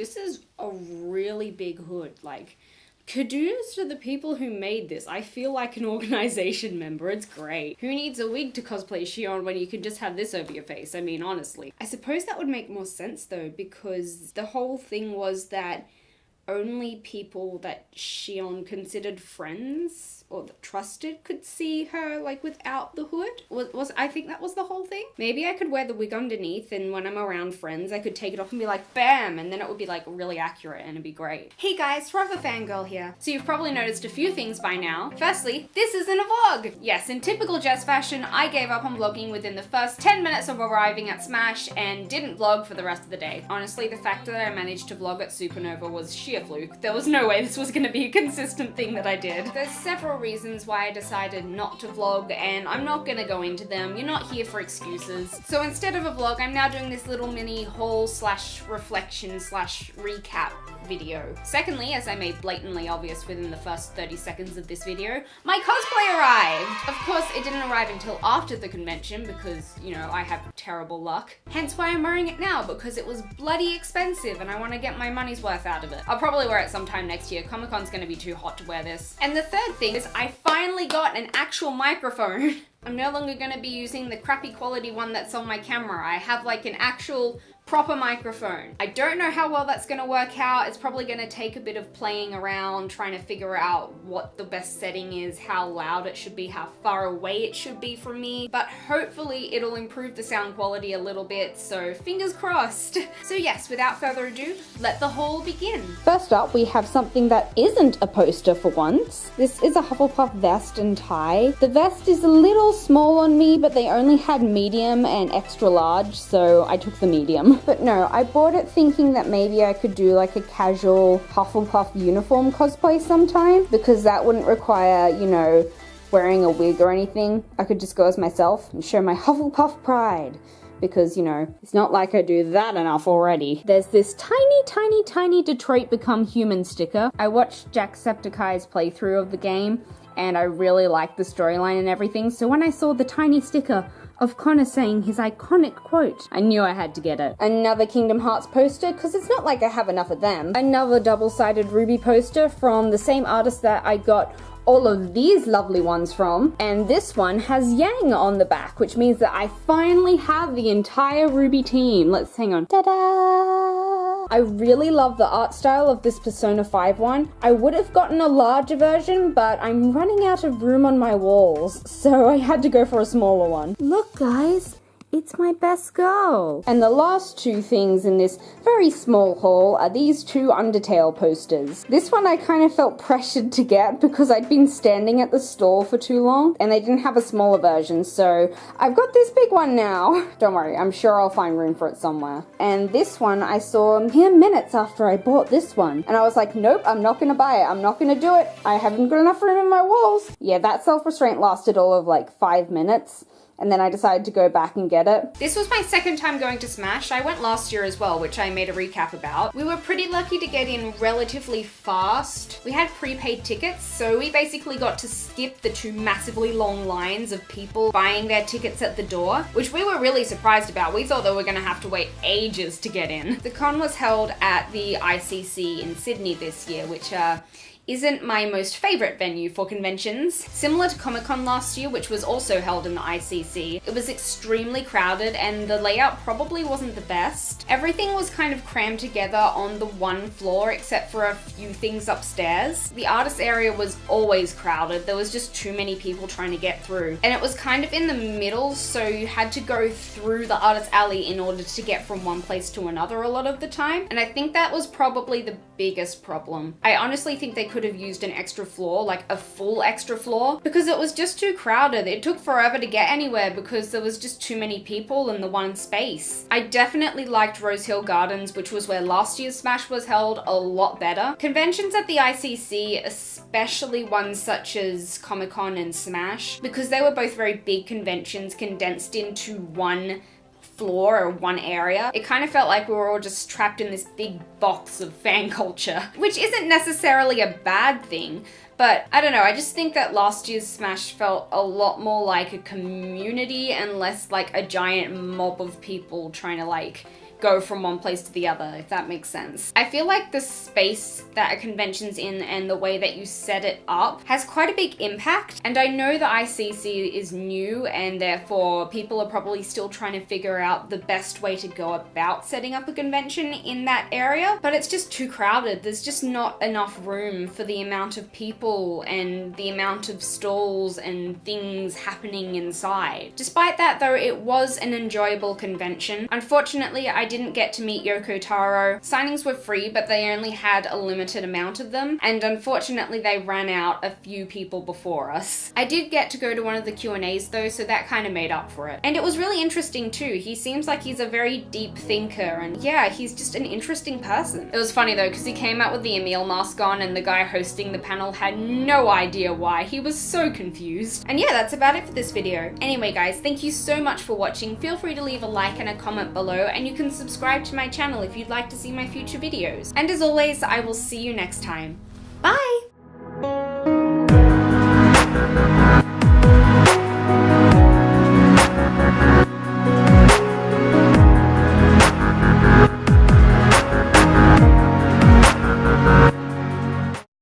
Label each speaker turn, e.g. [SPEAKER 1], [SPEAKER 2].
[SPEAKER 1] This is a really big hood. Like, kudos to the people who made this. I feel like an organization member. It's great. Who needs a wig to cosplay Xion when you can just have this over your face? I mean, honestly. I suppose that would make more sense though, because the whole thing was that only people that Xion considered friends or that trusted could see her, like, without the hood. Was I think that was the whole thing? Maybe I could wear the wig underneath, and when I'm around friends, I could take it off and be like, bam, and then it would be, like, really accurate, and it'd be great. Hey guys, Forever Fangirl here. So you've probably noticed a few things by now. Firstly, this isn't a vlog! Yes, in typical Jess fashion, I gave up on vlogging within the first 10 minutes of arriving at Smash and didn't vlog for the rest of the day. Honestly, the fact that I managed to vlog at Supernova was sheer fluke. There was no way this was gonna be a consistent thing that I did. There's several reasons why I decided not to vlog, and I'm not gonna go into them. You're not here for excuses. So instead of a vlog, I'm now doing this little mini haul slash reflection slash recap video. Secondly, as I made blatantly obvious within the first 30 seconds of this video, my cosplay arrived! Of course, it didn't arrive until after the convention because, you know, I have terrible luck. Hence why I'm wearing it now, because it was bloody expensive and I want to get my money's worth out of it. I'll probably wear it sometime next year. Comic-Con's gonna be too hot to wear this. And the third thing is I finally got an actual microphone. I'm no longer gonna be using the crappy quality one that's on my camera. I have like an actual proper microphone. I don't know how well that's gonna work out. It's probably gonna take a bit of playing around, trying to figure out what the best setting is, how loud it should be, how far away it should be from me, but hopefully it'll improve the sound quality a little bit, so fingers crossed. So yes, without further ado, let the haul begin.
[SPEAKER 2] First up, we have something that isn't a poster for once. This is a Hufflepuff vest and tie. The vest is a little small on me, but they only had medium and extra large, so I took the medium. But no, I bought it thinking that maybe I could do like a casual Hufflepuff uniform cosplay sometime, because that wouldn't require, you know, wearing a wig or anything. I could just go as myself and show my Hufflepuff pride. Because, you know, it's not like I do that enough already. There's this tiny Detroit Become Human sticker. I watched Jacksepticeye's playthrough of the game, and I really liked the storyline and everything, so when I saw the tiny sticker of Connor saying his iconic quote, I knew I had to get it. Another Kingdom Hearts poster, because it's not like I have enough of them. Another double-sided Ruby poster from the same artist that I got all of these lovely ones from, and this one has Yang on the back, which means that I finally have the entire Ruby team. Let's hang on. Ta-da! I really love the art style of this Persona 5 one. I would have gotten a larger version, but I'm running out of room on my walls, so I had to go for a smaller one. Look, guys. It's my best girl. And the last two things in this very small haul are these two Undertale posters. This one I kind of felt pressured to get because I'd been standing at the store for too long and they didn't have a smaller version, so I've got this big one now. Don't worry, I'm sure I'll find room for it somewhere. And this one I saw mere minutes after I bought this one, and I was like, nope, I'm not gonna buy it. I'm not gonna do it. I haven't got enough room in my walls. Yeah, that self-restraint lasted all of like 5 minutes. And then I decided to go back and get it.
[SPEAKER 1] This was my second time going to Smash. I went last year as well, which I made a recap about. We were pretty lucky to get in relatively fast. We had prepaid tickets, so we basically got to skip the two massively long lines of people buying their tickets at the door, which we were really surprised about. We thought that we were gonna have to wait ages to get in. The con was held at the ICC in Sydney this year, which isn't my most favorite venue for conventions. Similar to Comic-Con last year, which was also held in the ICC, it was extremely crowded and the layout probably wasn't the best. Everything was kind of crammed together on the one floor except for a few things upstairs. The artist area was always crowded. There was just too many people trying to get through. And it was kind of in the middle, so you had to go through the artist alley in order to get from one place to another a lot of the time. And I think that was probably the biggest problem. I honestly think they could have used an extra floor, like a full extra floor, because it was just too crowded. It took forever to get anywhere because there was just too many people in the one space. I definitely liked Rose Hill Gardens, which was where last year's Smash was held, a lot better. Conventions at the ICC, especially ones such as Comic-Con and Smash, because they were both very big conventions condensed into one floor or one area, it kind of felt like we were all just trapped in this big box of fan culture, which isn't necessarily a bad thing, but I don't know, I just think that last year's Smash felt a lot more like a community and less like a giant mob of people trying to like go from one place to the other, if that makes sense. I feel like the space that a convention's in and the way that you set it up has quite a big impact. And I know the ICC is new and therefore people are probably still trying to figure out the best way to go about setting up a convention in that area, but it's just too crowded. There's just not enough room for the amount of people and the amount of stalls and things happening inside. Despite that though, it was an enjoyable convention. Unfortunately, I didn't get to meet Yoko Taro. Signings were free, but they only had a limited amount of them, and unfortunately they ran out a few people before us. I did get to go to one of the Q&As though, so that kind of made up for it. And it was really interesting too. He seems like he's a very deep thinker, and yeah, he's just an interesting person. It was funny though, because he came out with the Emil mask on and the guy hosting the panel had no idea why. He was so confused. And yeah, that's about it for this video. Anyway guys, thank you so much for watching. Feel free to leave a like and a comment below, and you can subscribe to my channel if you'd like to see my future videos. And as always, I will see you next time.